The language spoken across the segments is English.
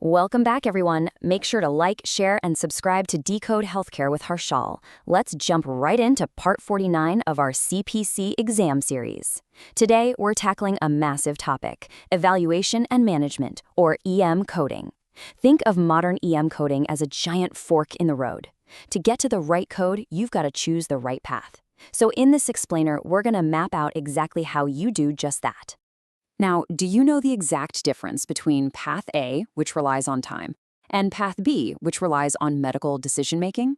Welcome back, everyone. Make sure to like, share, and subscribe to Decode Healthcare with Harshal. Let's jump right into part 49 of our CPC exam series. Today, we're tackling a massive topic, evaluation and management, or EM coding. Think of modern EM coding as a giant fork in the road. To get to the right code, you've got to choose the right path. So in this explainer, we're going to map out exactly how you do just that. Now, do you know the exact difference between Path A, which relies on time, and Path B, which relies on medical decision-making?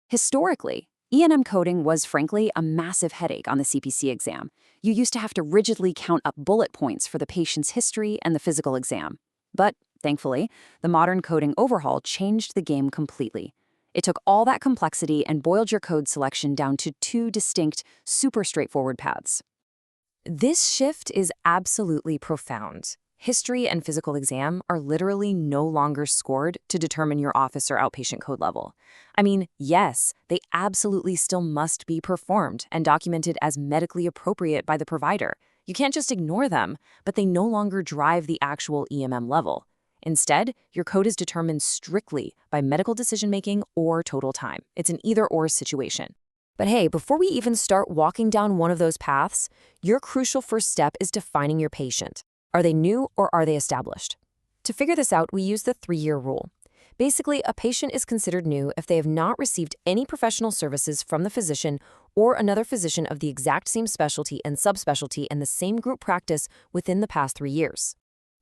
Historically, E&M coding was frankly a massive headache on the CPC exam. You used to have to rigidly count up bullet points for the patient's history and the physical exam. But, thankfully, the modern coding overhaul changed the game completely. It took all that complexity and boiled your code selection down to two distinct, super straightforward paths. This shift is absolutely profound. History and physical exam are literally no longer scored to determine your office or outpatient code level. I mean, yes, they absolutely still must be performed and documented as medically appropriate by the provider. You can't just ignore them, but they no longer drive the actual EMM level. Instead, your code is determined strictly by medical decision-making or total time. It's an either-or situation. But hey, before we even start walking down one of those paths, your crucial first step is defining your patient. Are they new or are they established? To figure this out, we use the 3-year rule. Basically, a patient is considered new if they have not received any professional services from the physician or another physician of the exact same specialty and subspecialty in the same group practice within the past 3 years.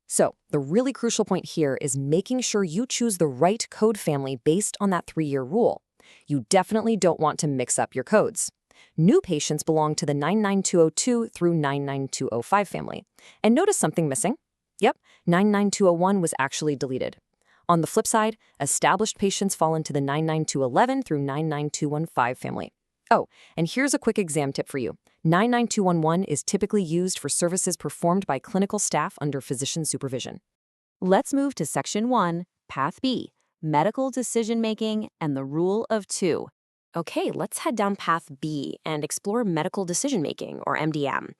So, the really crucial point here is making sure you choose the right code family based on that 3-year rule. You definitely don't want to mix up your codes. New patients belong to the 99202 through 99205 family. And notice something missing? Yep, 99201 was actually deleted. On the flip side, established patients fall into the 99211 through 99215 family. Oh, and here's a quick exam tip for you. 99211 is typically used for services performed by clinical staff under physician supervision. Let's move to Section 1, Path B. Medical decision-making and the rule of 2. Okay, let's head down Path B and explore medical decision-making, or MDM.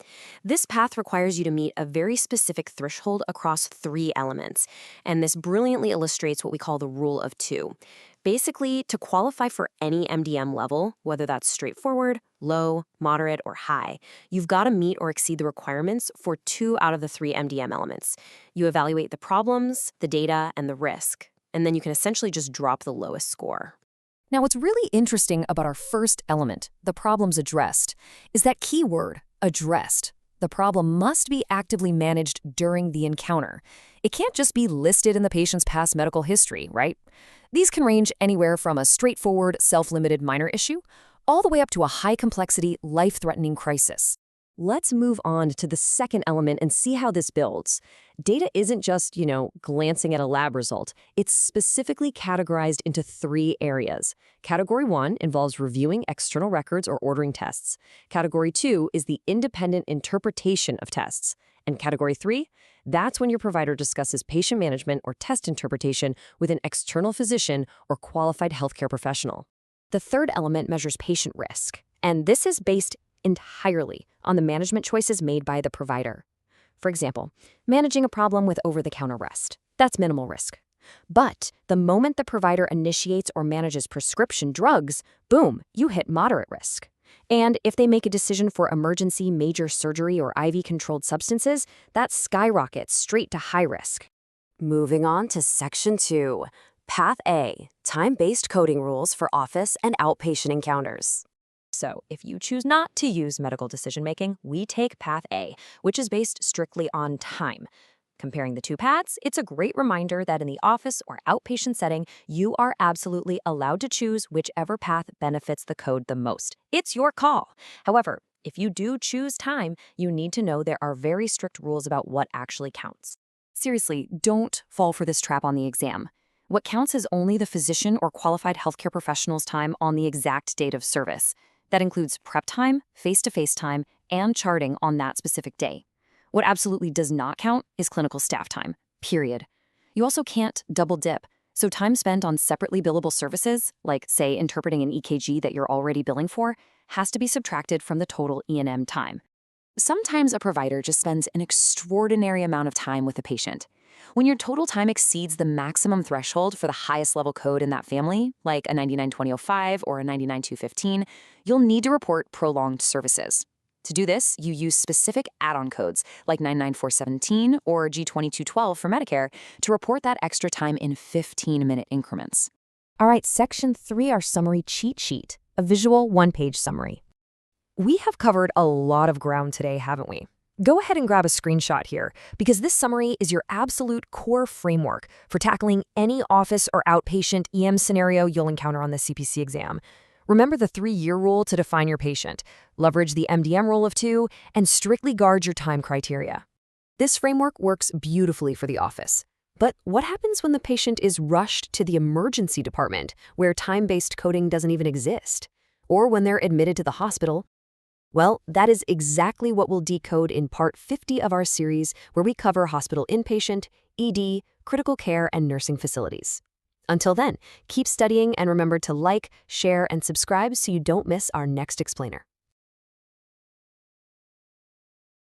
This path requires you to meet a very specific threshold across 3 elements, and this brilliantly illustrates what we call the rule of 2. Basically, to qualify for any MDM level, whether that's straightforward, low, moderate, or high, you've got to meet or exceed the requirements for 2 out of the 3 MDM elements. You evaluate the problems, the data, and the risk. And then you can essentially just drop the lowest score. Now, what's really interesting about our first element, the problems addressed, is that key word, addressed. The problem must be actively managed during the encounter. It can't just be listed in the patient's past medical history, right? These can range anywhere from a straightforward, self-limited minor issue, all the way up to a high-complexity, life-threatening crisis. Let's move on to the second element and see how this builds. Data isn't just, glancing at a lab result. It's specifically categorized into 3 areas. Category 1 involves reviewing external records or ordering tests. Category 2 is the independent interpretation of tests. And Category 3, that's when your provider discusses patient management or test interpretation with an external physician or qualified healthcare professional. The third element measures patient risk, and this is based entirely on the management choices made by the provider. For example, managing a problem with over-the-counter rest. That's minimal risk. But the moment the provider initiates or manages prescription drugs, boom, you hit moderate risk. And if they make a decision for emergency major surgery or IV-controlled substances, that skyrockets straight to high risk. Moving on to Section 2, Path A, time-based coding rules for office and outpatient encounters. So, if you choose not to use medical decision-making, we take Path A, which is based strictly on time. Comparing the 2 paths, it's a great reminder that in the office or outpatient setting, you are absolutely allowed to choose whichever path benefits the code the most. It's your call. However, if you do choose time, you need to know there are very strict rules about what actually counts. Seriously, don't fall for this trap on the exam. What counts is only the physician or qualified healthcare professional's time on the exact date of service. That includes prep time, face-to-face time, and charting on that specific day. What absolutely does not count is clinical staff time, period. You also can't double dip, so time spent on separately billable services, like, say, interpreting an EKG that you're already billing for, has to be subtracted from the total E&M time. Sometimes a provider just spends an extraordinary amount of time with a patient. When your total time exceeds the maximum threshold for the highest level code in that family, like a 992005 or a 99215, you'll need to report prolonged services. To do this, you use specific add-on codes like 99417 or G2212 for Medicare to report that extra time in 15-minute increments. All right, Section 3, our summary cheat sheet, a visual one-page summary. We have covered a lot of ground today, haven't we? Go ahead and grab a screenshot here, because this summary is your absolute core framework for tackling any office or outpatient EM scenario you'll encounter on the CPC exam. Remember the 3-year rule to define your patient, leverage the MDM rule of 2, and strictly guard your time criteria. This framework works beautifully for the office. But what happens when the patient is rushed to the emergency department, where time-based coding doesn't even exist? Or when they're admitted to the hospital? Well, that is exactly what we'll decode in Part 50 of our series, where we cover hospital inpatient, ED, critical care, and nursing facilities. Until then, keep studying and remember to like, share, and subscribe so you don't miss our next explainer.